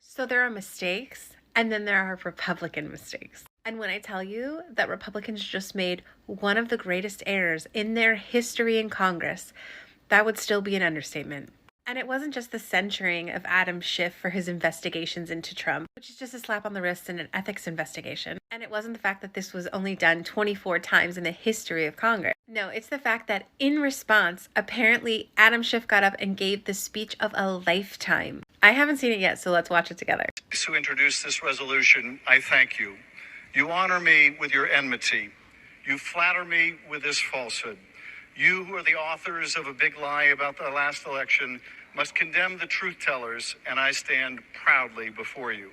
So there are mistakes, and then there are Republican mistakes. And when I tell you that Republicans just made one of the greatest errors in their history in Congress, that would still be an understatement. And it wasn't just the censuring of Adam Schiff for his investigations into Trump, which is just a slap on the wrist and an ethics investigation. And it wasn't the fact that this was only done 24 times in the history of Congress. No, it's the fact that in response, apparently Adam Schiff got up and gave the speech of a lifetime. I haven't seen it yet, so let's watch it together. To introduce this resolution, I thank you. You honor me with your enmity. You flatter me with this falsehood. You, who are the authors of a big lie about the last election, must condemn the truth tellers, and I stand proudly before you.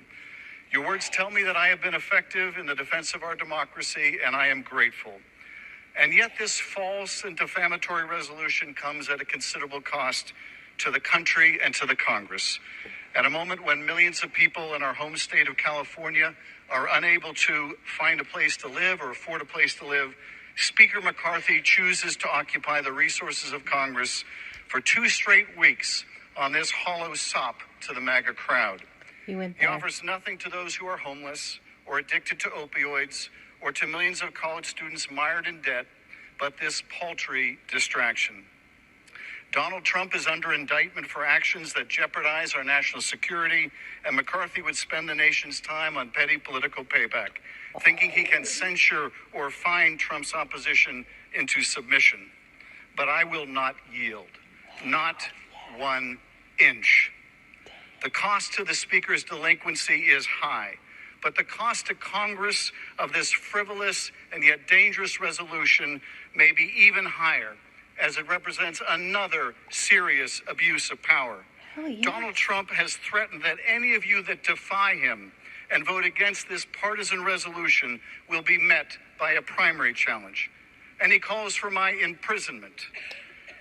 Your words tell me that I have been effective in the defense of our democracy, and I am grateful. And yet this false and defamatory resolution comes at a considerable cost to the country and to the Congress. At a moment when millions of people in our home state of California are unable to find a place to live or afford a place to live, Speaker McCarthy chooses to occupy the resources of Congress for 2 straight weeks on this hollow sop to the MAGA crowd. He offers nothing to those who are homeless or addicted to opioids or to millions of college students mired in debt, but this paltry distraction. Donald Trump is under indictment for actions that jeopardize our national security, and McCarthy would spend the nation's time on petty political payback, thinking he can censure or fine Trump's opposition into submission. But I will not yield, not 1 inch. The cost to the Speaker's delinquency is high, but the cost to Congress of this frivolous and yet dangerous resolution may be even higher, as it represents another serious abuse of power. Yeah. Donald Trump has threatened that any of you that defy him and vote against this partisan resolution will be met by a primary challenge. And he calls for my imprisonment.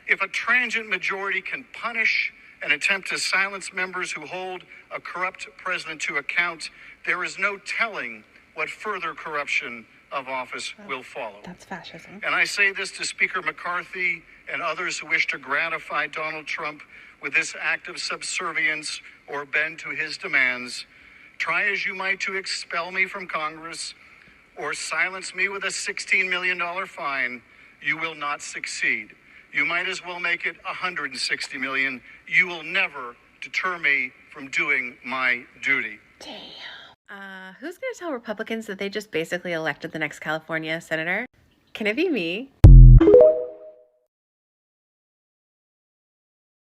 If a transient majority can punish and attempt to silence members who hold a corrupt president to account, there is no telling what further corruption of office will follow. That's fascism. And I say this to Speaker McCarthy and others who wish to gratify Donald Trump with this act of subservience or bend to his demands. Try as you might to expel me from Congress or silence me with a $16 million fine, you will not succeed. You might as well make it $160 million. You will never deter me from doing my duty. Damn. Who's going to tell Republicans that they just basically elected the next California senator? Can it be me?